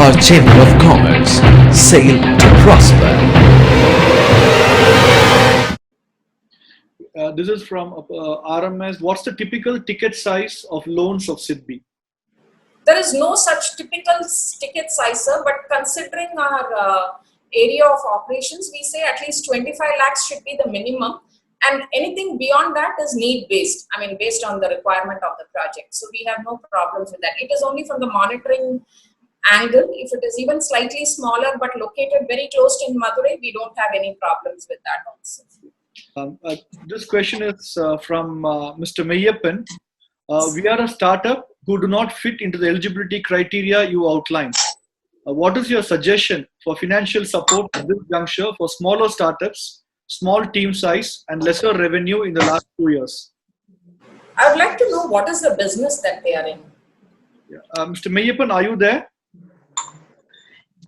Hiribar Chamber of Commerce. Sail to prosper. This is from RMS. What's the typical ticket size of loans of SIDBI? There is no such typical ticket size, sir, but considering our area of operations, we say at least 25 lakhs should be the minimum, and anything beyond that is need based. I mean, based on the requirement of the project. So we have no problems with that. It is only from the monitoring angle. If it is even slightly smaller but located very close to Madurai, we don't have any problems with that also. This question is from Mr. Meyyappan. We are a startup who do not fit into the eligibility criteria you outlined. What is your suggestion for financial support at this juncture for smaller startups, small team size, and lesser revenue in the last 2 years? I would like to know what is the business that they are in. Yeah. Mr. Meyyappan, are you there?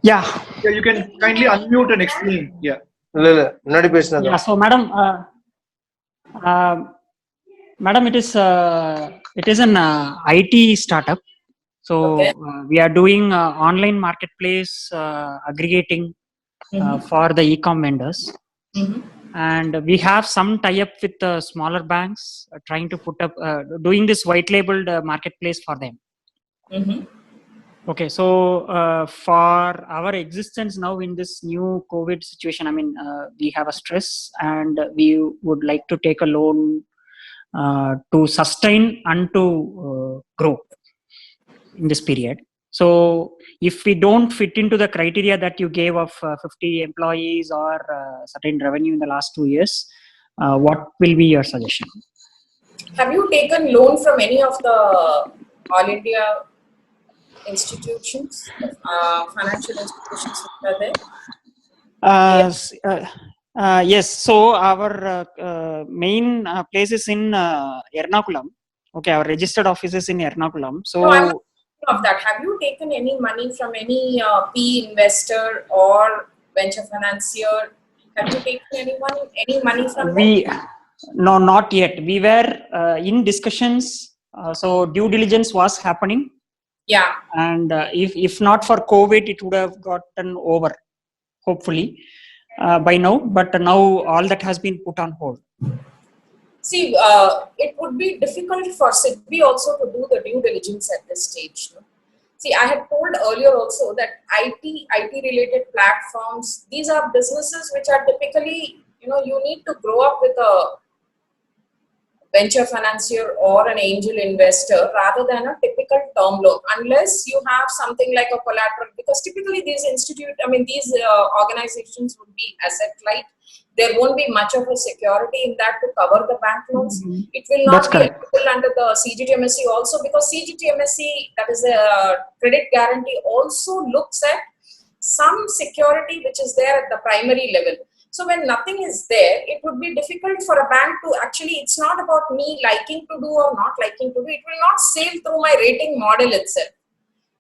Yeah. Yeah, you can kindly unmute and explain. Yeah. Yeah. So, madam, madam, it is an IT startup. So Okay. we are doing online marketplace aggregating for the e-com vendors, and we have some tie-up with smaller banks trying to put up doing this white-labeled marketplace for them. Okay, so for our existence now in this new COVID situation, I mean, we have a stress, and we would like to take a loan to sustain and to grow in this period. So if we don't fit into the criteria that you gave of 50 employees or certain revenue in the last 2 years, what will be your suggestion? Have you taken loan from any of the All India institutions, financial institutions that are there? Yes. So our main place is in Ernakulam. Okay, our registered office is in Ernakulam. So. No, I'm not thinking of that. Have you taken any money from any PE investor or venture financier? Have you taken any money from them? No, not yet. We were in discussions. So due diligence was happening. Yeah. And if not for COVID, it would have gotten over, hopefully, by now. But now all that has been put on hold. See, it would be difficult for SIDBI also to do the due diligence at this stage. No? See, I had told earlier also that IT related platforms, these are businesses which are typically, you need to grow up with a venture financier or an angel investor rather than a typical term loan, unless you have something like a collateral, because typically these organizations would be asset light. There won't be much of a security in that to cover the bank loans. It will not be eligible under the CGTMSE also, because CGTMSE, that is a credit guarantee, also looks at some security which is there at the primary level. So when nothing is there, it would be difficult for a bank to actually, it's not about me liking to do or not liking to do. It will not sail through my rating model itself.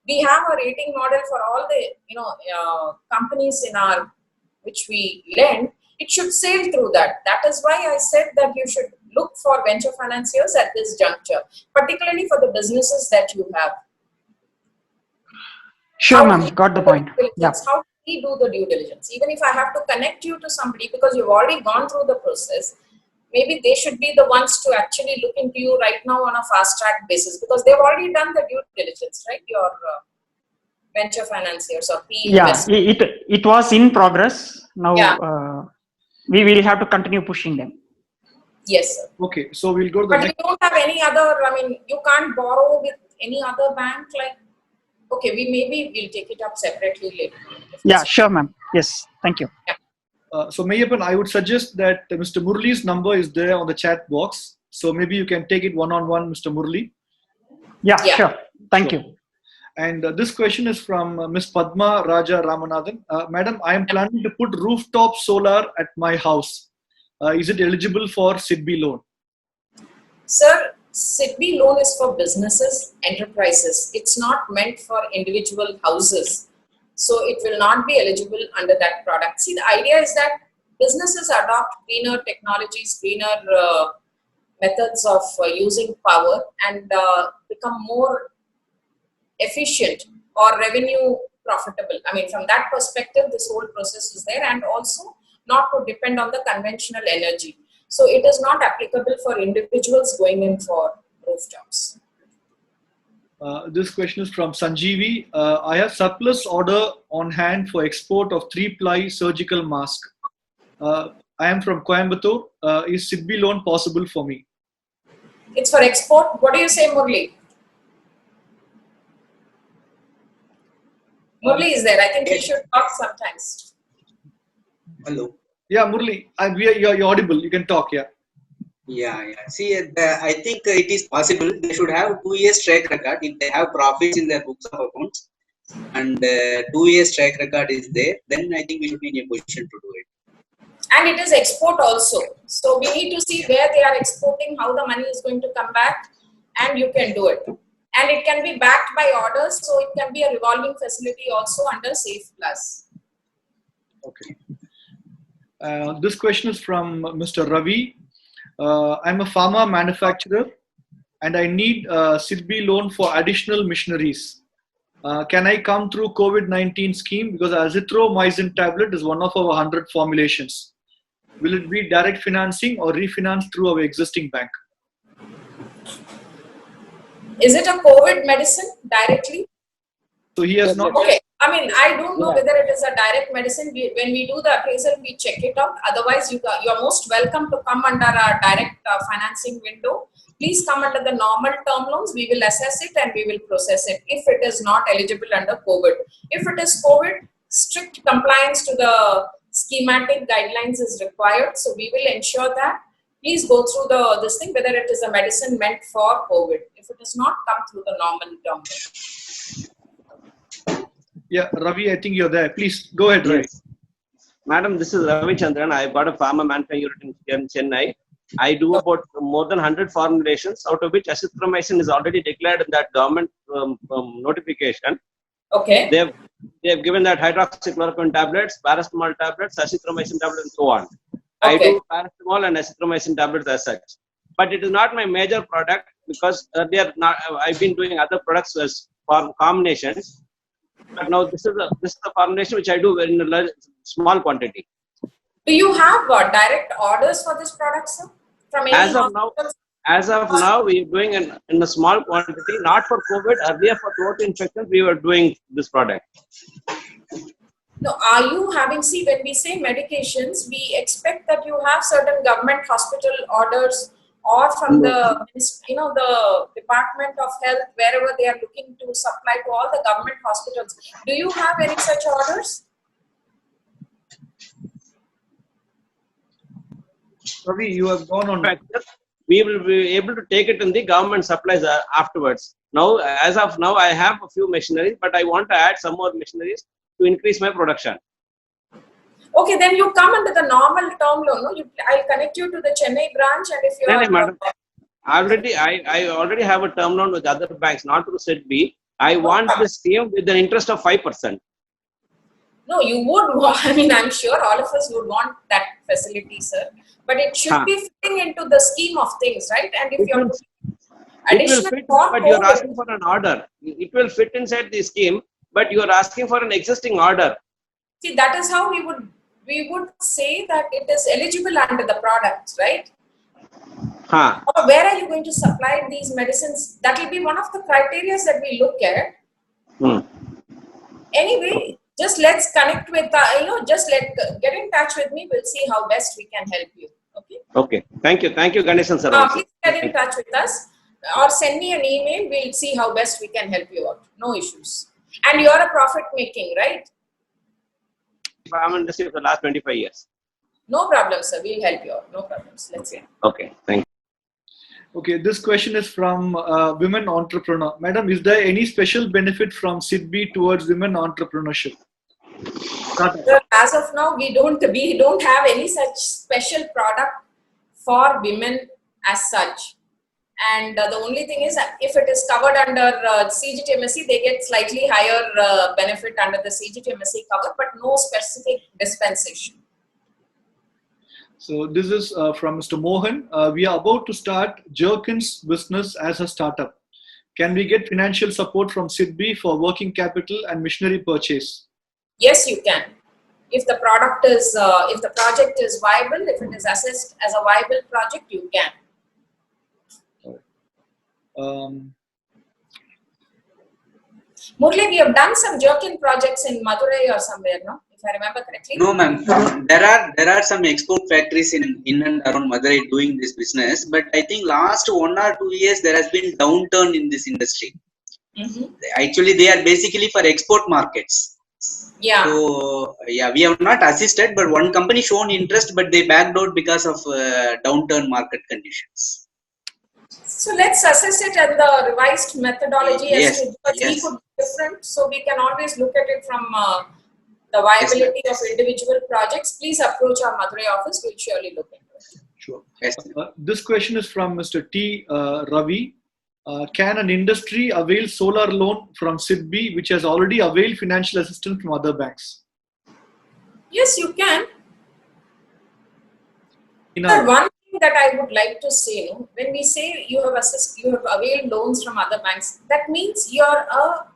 We have a rating model for all the, companies which we lend. It should sail through that. That is why I said that you should look for venture financiers at this juncture, particularly for the businesses that you have. Sure, ma'am. Got the point. Yeah. How do we do the due diligence? Even if I have to connect you to somebody because you've already gone through the process, maybe they should be the ones to actually look into you right now on a fast track basis, because they've already done the due diligence, right? Your venture financiers or PE investors. It was in progress. Now we will have to continue pushing them. Yes, sir. Okay, so we'll go to the next. But you don't have any other, you can't borrow with any other bank, like, okay, we'll take it up separately later. Yeah, sure, ma'am. Yes, thank you. Yeah. So Meyyappan, I would suggest that Mr. Murli's number is there on the chat box. So maybe you can take it one-on-one, Mr. Murli. Yeah, sure. Thank you. And this question is from Ms. Padma Raja Ramanathan. Madam, I am planning to put rooftop solar at my house. Is it eligible for SIDBI loan? Sir, SIDBI loan is for businesses, enterprises. It's not meant for individual houses. So it will not be eligible under that product. See, the idea is that businesses adopt greener technologies, greener methods of using power, and become more efficient or revenue profitable. I mean, from that perspective, this whole process is there, and also not to depend on the conventional energy. So it is not applicable for individuals going in for rooftops. This question is from Sanjeevi. I have surplus order on hand for export of 3-ply surgical mask. I am from Coimbatore. Is SIDBI loan possible for me? It's for export. What do you say, Murli? Murli is there. I think he should talk sometimes. Hello. Yeah, Murli, you're audible. You can talk, yeah. Yeah. See, I think it is possible. They should have 2 years track record if they have profits in their books of accounts, and 2 years track record is there. Then I think we should be in a position to do it. And it is export also. So we need to see where they are exporting, how the money is going to come back, and you can do it. And it can be backed by orders, so it can be a revolving facility also under Safe Plus. Okay. This question is from Mr. Ravi. I'm a pharma manufacturer and I need a SIDBI loan for additional machineries. Can I come through COVID-19 scheme? Because azithromycin tablet is one of our 100 formulations. Will it be direct financing or refinance through our existing bank? Is it a COVID medicine directly? So he has not. Okay. I mean, I don't know whether it is a direct medicine. When we do the appraisal, we check it out. Otherwise, you are most welcome to come under our direct financing window. Please come under the normal term loans. We will assess it and we will process it if it is not eligible under COVID. If it is COVID, strict compliance to the schematic guidelines is required. So we will ensure that. Please go through this thing, whether it is a medicine meant for COVID. If it does not, come through the normal term. Yeah, Ravi, I think you're there. Please go ahead, Ravi. Yes. Madam, this is Ravi Chandran. I've got a pharma manufacturer in Chennai. I do about more than 100 formulations, out of which azithromycin is already declared in that government notification. Okay. They have given that hydroxychloroquine tablets, paracetamol tablets, azithromycin tablets, and so on. Okay. I do paracetamol and azithromycin tablets as such. But it is not my major product because earlier I've been doing other products as for combinations. But now this is the formulation which I do in a small quantity. Do you have direct orders for this product, sir? From any hospitals? As of now, we are doing in a small quantity, not for COVID. Earlier for throat infections, we were doing this product. No, are you having, see, when we say medications, we expect that you have certain government hospital orders or from the, the Department of Health, wherever they are looking to supply to all the government hospitals. Do you have any such orders? Ravi, you have gone on. We will be able to take it in the government supplies afterwards. Now, as of now, I have a few machineries, but I want to add some more machineries to increase my production. Okay, then you come under the normal term loan. No? I'll connect you to the Chennai branch, and if you are... Madam, I already have a term loan with other banks, not through SIDBI. I want this scheme with an interest of 5%. No, you would want, I mean, I'm sure all of us would want that facility, sir. But it should be fitting into the scheme of things, right? And if you're it will fit, but you're asking for an order. It will fit inside the scheme, but you're asking for an existing order. See, that is how we would say that it is eligible under the product, right? Or where are you going to supply these medicines? That will be one of the criteria that we look at. Anyway, just let's connect with, get in touch with me. We'll see how best we can help you. Okay. Okay. Thank you. Thank you, Ganesan sir. Please get in touch with us or send me an email. We'll see how best we can help you out. No issues. And you're a profit making, right? I'm in industry for the last 25 years. No problem, sir. We'll help you out. No problems. Let's see. Okay. Thank you. Okay, this question is from women entrepreneur. Madam, is there any special benefit from SIDBI towards women entrepreneurship? Sir, as of now, we don't have any such special product for women as such. And the only thing is that if it is covered under CGTMSE, they get slightly higher benefit under the CGTMSE cover, but no specific dispensation. So this is from Mr. Mohan. We are about to start Jerkins business as a startup. can we get financial support from SIDBI for working capital and machinery purchase? Yes, you can. If the project is viable, if it is assessed as a viable project, you can. Murli, we have done some jerkin projects in Madurai or somewhere, no? If I remember correctly. No, ma'am. There are some export factories in and around Madurai doing this business, but I think last 1 or 2 years there has been downturn in this industry. Actually, they are basically for export markets. Yeah. So yeah, we have not assisted, but one company shown interest, but they backed out because of downturn market conditions. So let's assess it at the revised methodology Yes, because yes. we could be different. So we can always look at it from the viability of individual projects. Please approach our Madurai office. We'll surely look into it. Sure. Yes. This question is from Mr. T. Ravi. Can an industry avail solar loan from SIDBI, which has already availed financial assistance from other banks? Yes, you can. One thing that I would like to say, when we say you have availed loans from other banks, that means you're a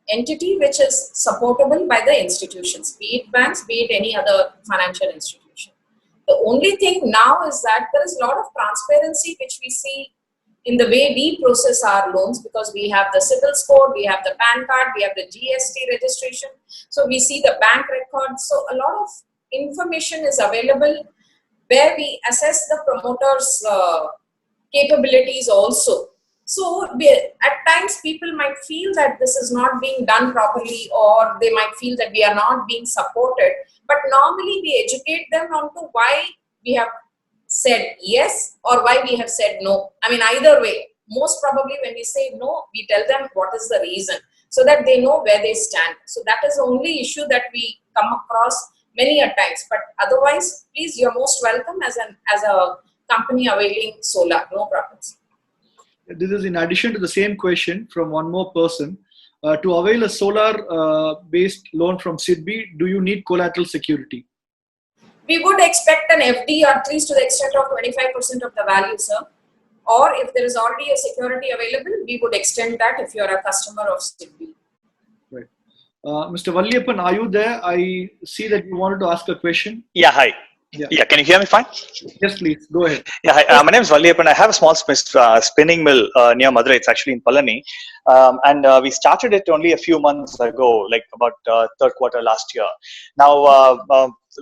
entity which is supportable by the institutions, be it banks, be it any other financial institution. The only thing now is that there is a lot of transparency which we see in the way we process our loans, because we have the CIBIL score, we have the PAN card, we have the GST registration. So we see the bank records. So a lot of information is available where we assess the promoter's capabilities also. So at times people might feel that this is not being done properly, or they might feel that we are not being supported. But normally we educate them on to why we have said yes or why we have said no. I mean, either way, most probably when we say no, we tell them what is the reason so that they know where they stand. So that is the only issue that we come across many a times. But otherwise, please, you're most welcome as a company availing solar, no problems. This is in addition to the same question from one more person. To avail a solar based loan from SIDBI, do you need collateral security? We would expect an FD at least to the extent of 25% of the value, sir. Or if there is already a security available, we would extend that if you are a customer of SIDBI. Right. Mr. Valliyappan, are you there? I see that you wanted to ask a question. Yeah, hi. Yeah, can you hear me fine? Yes, please. Go ahead. Yeah, hi. My name is Valliyappan. I have a small spinning mill near Madurai. It's actually in Palani. And we started it only a few months ago, like about third quarter last year. Now,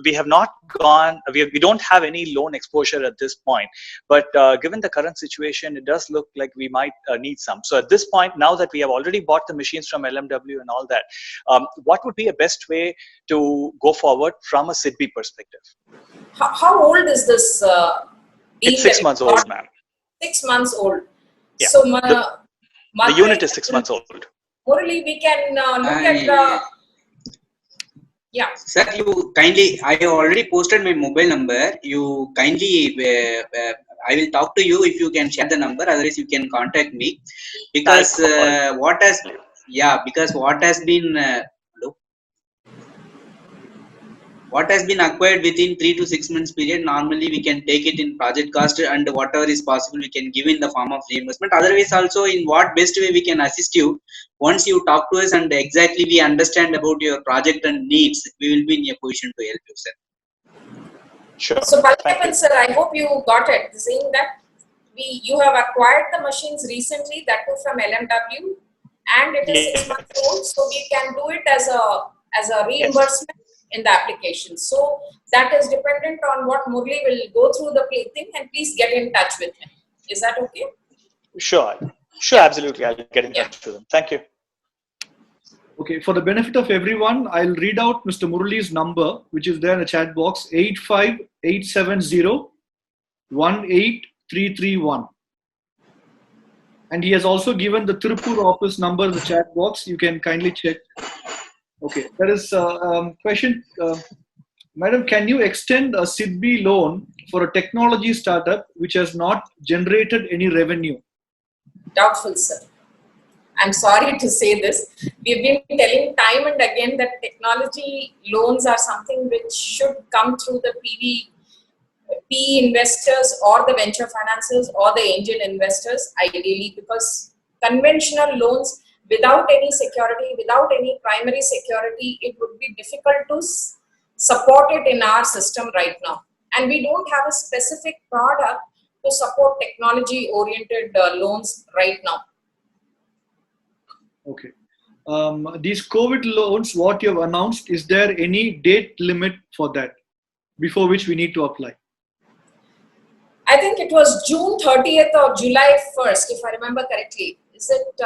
we have not gone, we don't have any loan exposure at this point. But given the current situation, it does look like we might need some. So at this point, now that we have already bought the machines from LMW and all that, what would be a best way to go forward from a SIDBI perspective? How old is this? It's 6 months old, ma'am. 6 months old. Yeah. So the unit is 6 months old. Murali, we can look at the... Yeah. Sir, you kindly, I have already posted my mobile number. You kindly, I will talk to you if you can share the number. Otherwise, you can contact me. Because what has been acquired within 3 to 6 months period, normally we can take it in project cost, and whatever is possible we can give in the form of reimbursement. Otherwise also, in what best way we can assist you, once you talk to us and exactly we understand about your project and needs, we will be in a position to help you, sir. Sure. So Valliyappan sir, I hope you got it, saying that you have acquired the machines recently, that too from LMW, and it is 6 months old, so we can do it as a reimbursement in the application. So that is dependent on what Murli will go through the thing, and please get in touch with him. Is that okay? Sure, absolutely. I'll get in touch with them. Thank you. Okay, for the benefit of everyone, I'll read out Mr. Murali's number, which is there in the chat box, 85870-18331. And he has also given the Tirupur office number in the chat box. You can kindly check. Okay, there is a question. Madam, can you extend a SIDBI loan for a technology startup which has not generated any revenue? Doubtful, sir. I'm sorry to say this. We've been telling time and again that technology loans are something which should come through the PE investors or the venture financiers or the angel investors, ideally, because conventional loans without any security, without any primary security, it would be difficult to support it in our system right now. And we don't have a specific product to support technology oriented loans right now. Okay. These COVID loans, what you have announced, is there any date limit for that before which we need to apply? I think it was June 30th or July 1st, if I remember correctly. Is it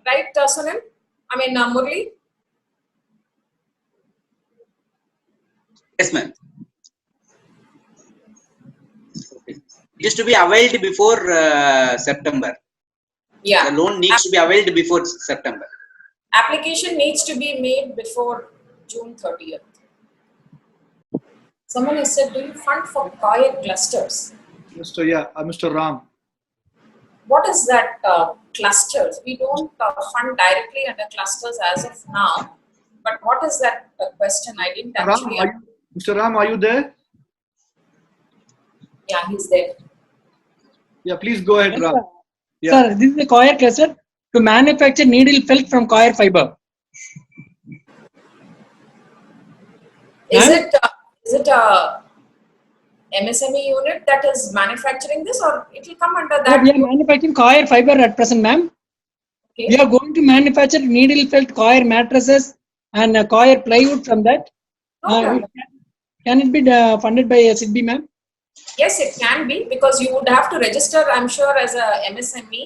right, Sunil? I mean, Murli? Yes, ma'am. It is to be availed before September. Yeah. The loan needs to be availed before September. Application needs to be made before June 30th. Someone has said, do you fund for COIR clusters? Mr. Ram. What is that clusters? We don't fund directly under clusters as of now. But what is that question? I didn't actually. Mr. Ram, are you there? Yeah, he's there. Yeah, please go ahead, Yes, Ram. sir. Yeah. Sir, this is a coir cluster to manufacture needle felt from coir fiber. Is it a MSME unit that is manufacturing this, or it will come under that? We are manufacturing coir fiber at present, ma'am. Okay. We are going to manufacture needle felt coir mattresses and coir plywood from that. No, Can it be funded by SIDBI, ma'am? yes, it can be, because you would have to register, I'm sure, as a MSME,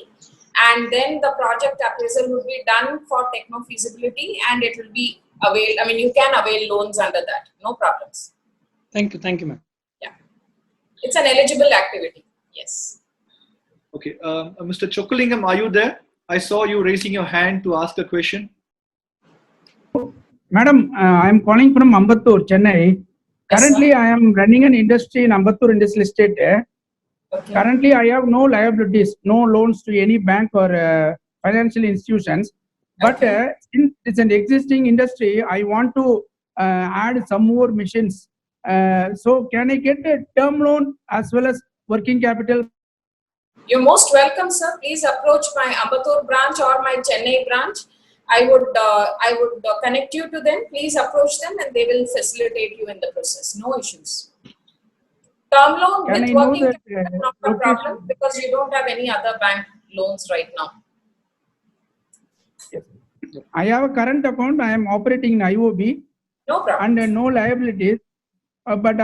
and then the project appraisal will be done for techno feasibility, and it will be availed. I mean, you can avail loans under that, no problems. Thank you, ma'am. Yeah, it's an eligible activity. Yes. Okay. Mr. Chokulingam, are you there? I saw you raising your hand to ask a question. Madam, I am calling from Ambattur, Chennai. Currently, Yes, I am running an industry in Ambattur Industrial Estate. okay. Currently, I have no liabilities, no loans to any bank or financial institutions. But since it's an existing industry, I want to add some more machines. So, can I get a term loan as well as working capital? You're most welcome, sir. Please approach my Ambattur branch or my Chennai branch. I would connect you to them. Please approach them, and they will facilitate you in the process. No issues. Term loan Can with I know working that, capital, not a problem, because you don't have any other bank loans right now. I have a current account. I am operating in IOB No problem. and no liabilities. But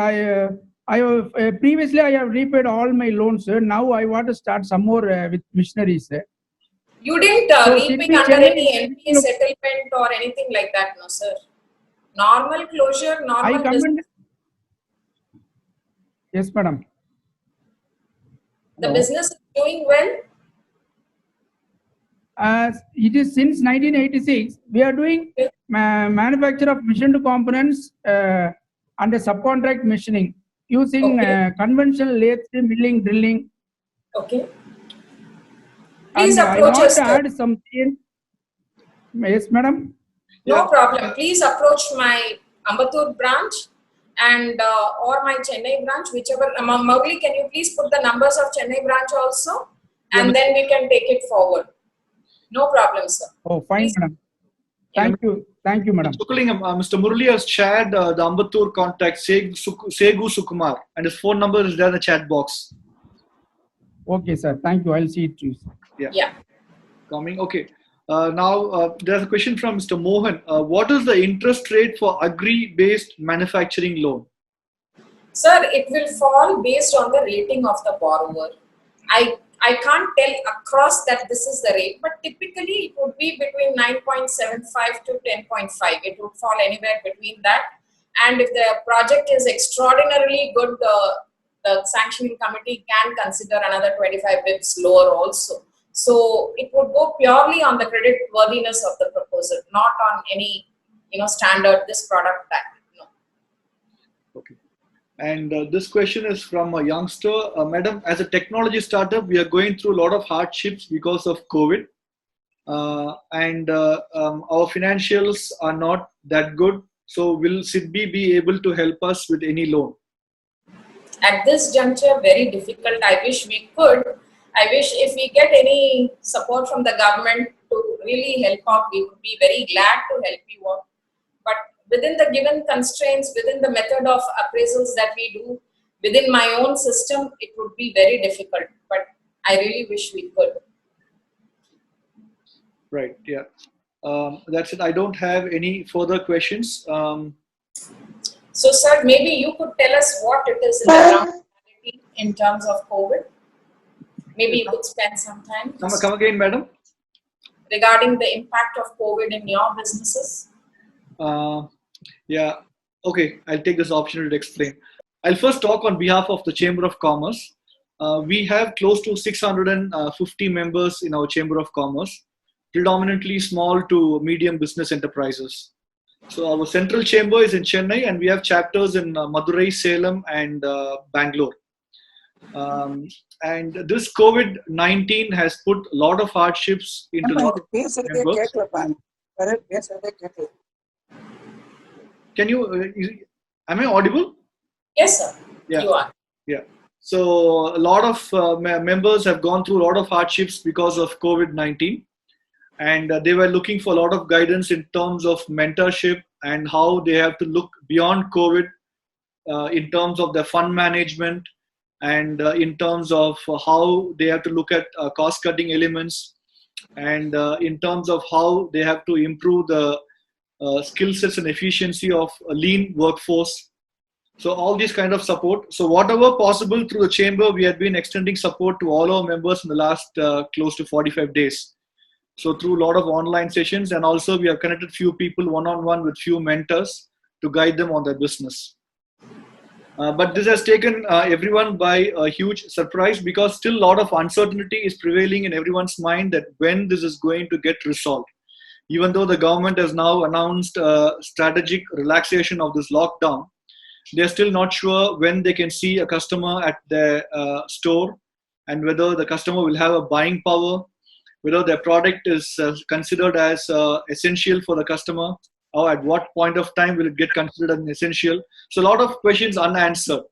previously I have repaid all my loans. Now I want to start some more with missionaries. You didn't So, repay Sidbi under Chennai any is NPA settlement or anything like that, no, sir. Normal closure, I normal business. commend. Yes, madam. The Hello. business is doing well. It is since 1986 we are doing manufacture of machined components and subcontract machining using Okay. conventional lathe milling drilling. Okay. Please And I approach want us, to sir. add something. Yes, madam. No Yeah. problem. Please approach my Ambattur branch and or my Chennai branch, whichever. Mowgli, can you please put the numbers of Chennai branch also, and then we can take it forward. No problem, sir. Oh, fine, Please. madam. Thank you, madam. Chokulingam, Mr. Murli has shared the Ambattur contact, Segu Sukumar, and his phone number is there in the chat box. Okay, sir. Thank you. I'll see it too. Yeah. Coming. Okay. Now, there's a question from Mr. Mohan. What is the interest rate for agri-based manufacturing loan? Sir, it will fall based on the rating of the borrower. I can't tell across that this is the rate, but typically it would be between 9.75 to 10.5. It would fall anywhere between that. And if the project is extraordinarily good, the sanctioning committee can consider another 25 bits lower also. So it would go purely on the credit worthiness of the proposal, not on any standard this product that. No. Okay. And this question is from a youngster. Madam, as a technology startup, we are going through a lot of hardships because of COVID. And our financials are not that good. So will SIDBI be able to help us with any loan? At this juncture, very difficult. I wish we could. I wish if we get any support from the government to really help out, we would be very glad to help you out. But within the given constraints, within the method of appraisals that we do, within my own system, it would be very difficult. But I really wish we could. Right. Yeah. That's it. I don't have any further questions. So, sir, maybe you could tell us what it is in the ground reality in terms of COVID. Maybe you could spend some time Come again, madam. regarding the impact of COVID in your businesses. Yeah. Okay. I'll take this opportunity to explain. I'll first talk on behalf of the Chamber of Commerce. We have close to 650 members in our Chamber of Commerce, predominantly small to medium business enterprises. So our central chamber is in Chennai, and we have chapters in Madurai, Salem, and Bangalore. And this COVID-19 has put a lot of hardships into a lot of members. Can you, am I audible? Yes, sir. Yeah. You are. Yeah. So a lot of members have gone through a lot of hardships because of COVID-19. And they were looking for a lot of guidance in terms of mentorship and how they have to look beyond COVID in terms of their fund management and in terms of how they have to look at cost-cutting elements and in terms of how they have to improve the skill sets and efficiency of a lean workforce. So all these kind of support. So whatever possible through the chamber, we have been extending support to all our members in the last close to 45 days. So through a lot of online sessions, and also we have connected few people one-on-one with few mentors to guide them on their business. But this has taken everyone by a huge surprise because still a lot of uncertainty is prevailing in everyone's mind that when this is going to get resolved. Even though the government has now announced a strategic relaxation of this lockdown, they're still not sure when they can see a customer at their store and whether the customer will have a buying power, whether their product is considered as essential for the customer, or at what point of time will it get considered as essential. So a lot of questions unanswered.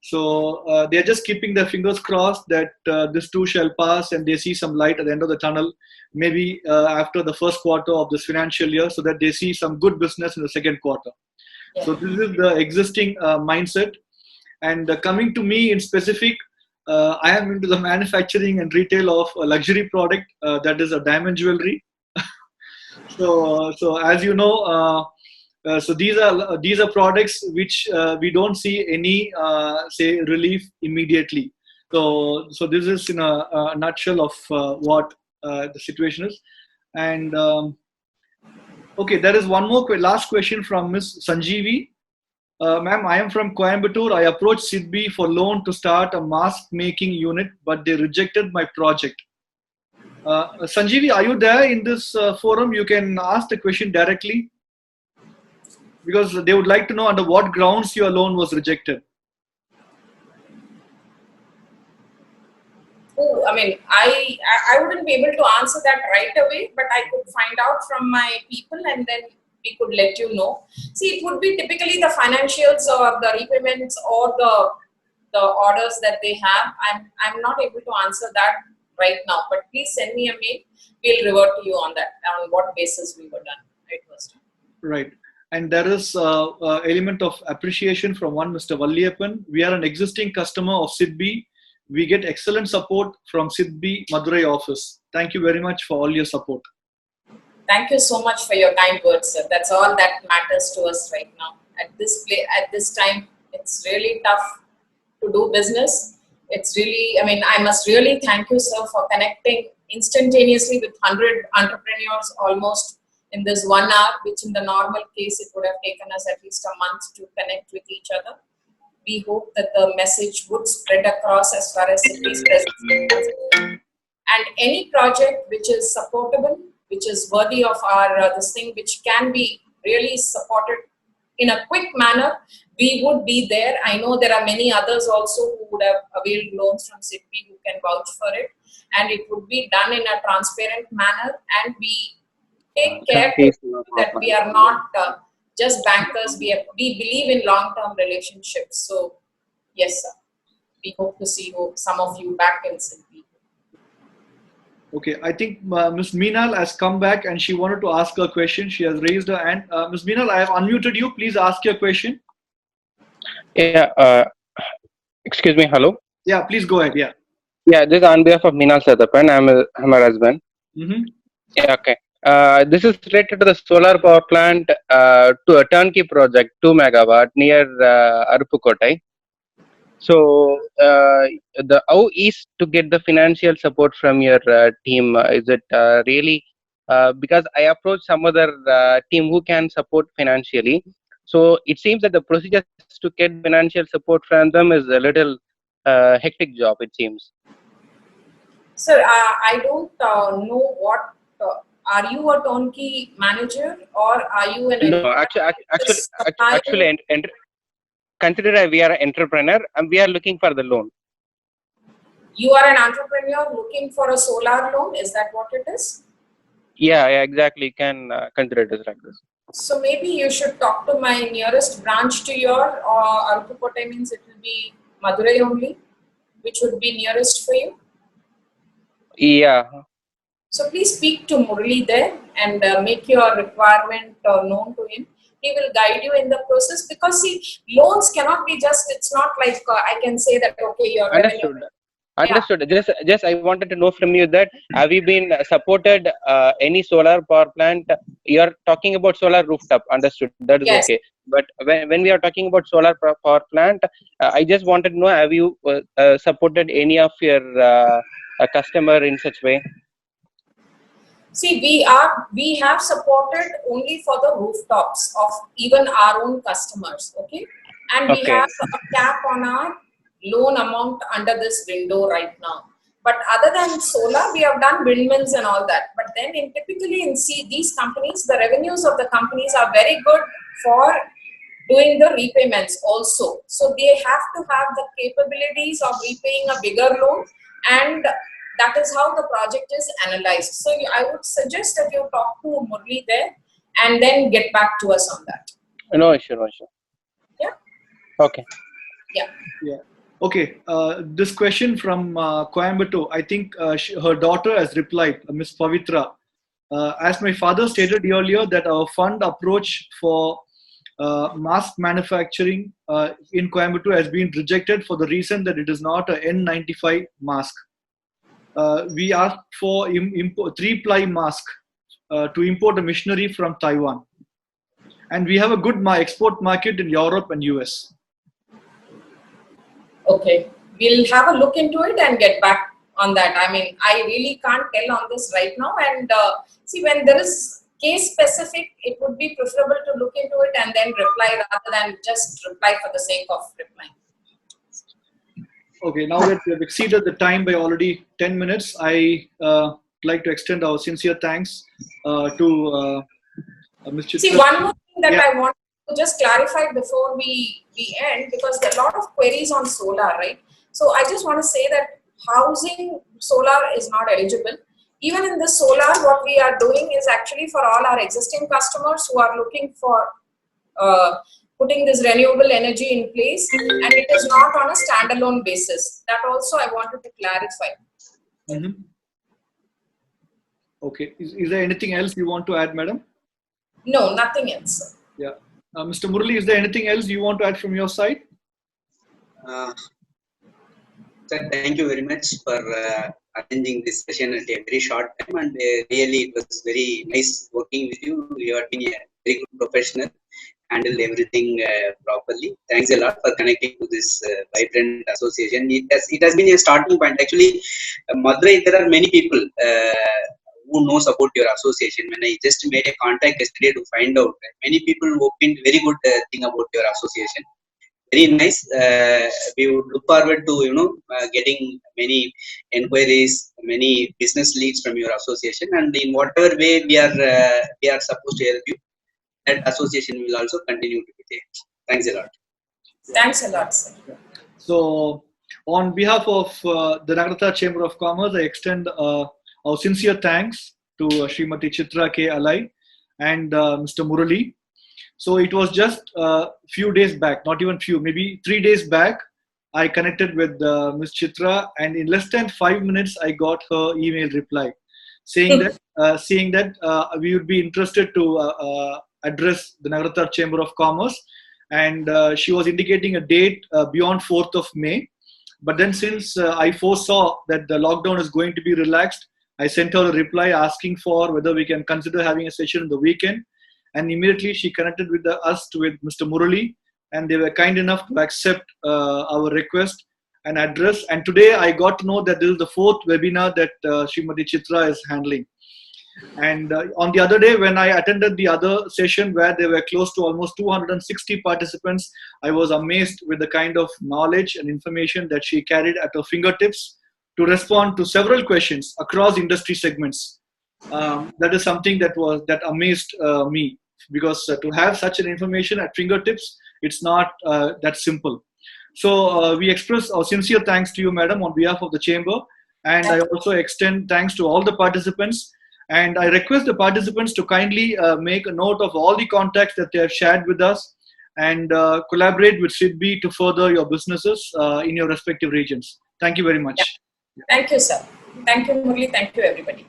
So they're just keeping their fingers crossed that this too shall pass and they see some light at the end of the tunnel, maybe after the first quarter of this financial year, so that they see some good business in the second quarter. Yeah. So this is the existing mindset. And coming to me in specific, I am into the manufacturing and retail of a luxury product that is a diamond jewelry. So as you know, so these are products which we don't see any say relief immediately. So this is in a nutshell of what the situation is. And okay, there is one more last question from Ms. Sanjeevi. Ma'am, I am from Coimbatore. I approached SIDBI for loan to start a mask making unit, but they rejected my project. Sanjeevi, are you there in this forum? You can ask the question directly because they would like to know under what grounds your loan was rejected. Oh, I mean, I wouldn't be able to answer that right away, but I could find out from my people and then we could let you know. See, it would be typically the financials or the repayments or the orders that they have. I'm not able to answer that right now, but please send me a mail. We'll revert to you on that, on what basis we were done. It was done. Right. And there is an element of appreciation from one Mr. Valliyappan. We are an existing customer of SIDBI. We get excellent support from SIDBI Madurai office. Thank you very much for all your support. Thank you so much for your kind words, sir. That's all that matters to us right now. At this time, it's really tough to do business. It's really, I mean, I must really thank you, sir, for connecting instantaneously with 100 entrepreneurs almost in this 1 hour, which in the normal case, it would have taken us at least a month to connect with each other. We hope that the message would spread across as far as SIDBI's presence is concerned. And any project which is supportable, which is worthy of our this thing, which can be really supported in a quick manner, we would be there. I know there are many others also who would have availed loans from SIDBI who can vouch for it, and it would be done in a transparent manner, and we take care that we are not just bankers. We believe in long-term relationships. So yes, sir. We hope to see some of you back in SIDBI. Okay, I think Ms. Meenal has come back and she wanted to ask a question. She has raised her hand. Ms. Meenal, I have unmuted you. Please ask your question. Yeah, excuse me, hello. Yeah, please go ahead. Yeah. Yeah, this is on behalf of Meenal Sadapan. I'm her husband. Mm-hmm. Yeah, okay. This is related to the solar power plant to a turnkey project, 2 megawatt near Aruppukottai. So, how is to get the financial support from your team? Is it really because I approached some other team who can support financially. So it seems that the procedures to get financial support from them is a little hectic job. It seems. Sir, I don't know what. Are you a turnkey manager or are you an No, actually, consider we are an entrepreneur and we are looking for the loan. You are an entrepreneur looking for a solar loan. Is that what it is? Yeah, exactly. You can consider it as like this. So maybe you should talk to my nearest branch to your Aruppukottai means it will be Madurai only, which would be nearest for you. Yeah. So please speak to Murali there and make your requirement known to him. He will guide you in the process because see, loans cannot be just. It's not like I can say that okay, your Understood. revenue. Understood. Just I wanted to know from you that have you been supported any solar power plant? You are talking about solar rooftop. Understood. That is Yes. okay. But when we are talking about solar power plant, I just wanted to know have you supported any of your customer in such way? See, we have supported only for the rooftops of even our own customers, okay? And we Okay. have a cap on our loan amount under this window right now. But other than solar, we have done windmills and all that. But then typically in these companies, the revenues of the companies are very good for doing the repayments also. So they have to have the capabilities of repaying a bigger loan, and that is how the project is analyzed. So I would suggest that you talk to Murali there and then get back to us on that. No issue. No issue. Yeah. Okay. Yeah. Yeah. Okay. This question from Coimbatore, I think her daughter has replied, Ms. Pavitra. As my father stated earlier, that our fund approach for mask manufacturing in Coimbatore has been rejected for the reason that it is not a N95 mask. We asked for 3-ply mask to import a machinery from Taiwan. And we have a good export market in Europe and US. Okay. We'll have a look into it and get back on that. I mean, I really can't tell on this right now. And see, when there is case specific, it would be preferable to look into it and then reply rather than just reply for the sake of replying. Okay, now that we have exceeded the time by already 10 minutes, I like to extend our sincere thanks to Ms. Chitra. See, one more thing that I want to just clarify before we end, because there are a lot of queries on solar, right? So I just want to say that housing solar is not eligible. Even in the solar, what we are doing is actually for all our existing customers who are looking for putting this renewable energy in place, and it is not on a standalone basis. That also I wanted to clarify. Mm-hmm. Okay. Is there anything else you want to add, madam? No, nothing else. Yeah. Mr. Murali, is there anything else you want to add from your side? Sir, thank you very much for arranging this session at a very short time, and really it was very nice working with you. You have been a very good professional, handled everything properly. Thanks a lot for connecting to this vibrant association. It has been a starting point. Actually, Madurai, there are many people who knows about your association. When I just made a contact yesterday to find out, many people opened very good thing about your association. Very nice. We would look forward to getting many inquiries, many business leads from your association, and in whatever way we are supposed to help you, that association will also continue to be there. Thanks a lot. Thanks a lot, sir. So, on behalf of the Nagarata Chamber of Commerce, I extend our sincere thanks to Srimati Chitra K. Alai and Mr. Murali. So it was just a few days back, not even few, maybe 3 days back, I connected with Ms. Chitra, and in less than 5 minutes, I got her email reply. saying that we would be interested to address the Nagaratar Chamber of Commerce, and she was indicating a date beyond 4th of May. But then since I foresaw that the lockdown is going to be relaxed, I sent her a reply asking for whether we can consider having a session in the weekend. And immediately she connected with us with Mr. Murali, and they were kind enough to accept our request and address. And today I got to know that this is the 4th webinar that Srimati Chitra is handling. And on the other day, when I attended the other session where there were close to almost 260 participants, I was amazed with the kind of knowledge and information that she carried at her fingertips to respond to several questions across industry segments. That is something that amazed me, because to have such an information at fingertips, it's not that simple. So we express our sincere thanks to you, madam, on behalf of the chamber, and I also extend thanks to all the participants. And I request the participants to kindly make a note of all the contacts that they have shared with us, and collaborate with SIDBI to further your businesses in your respective regions. Thank you very much. Thank you, sir. Thank you, Murali. Thank you, everybody.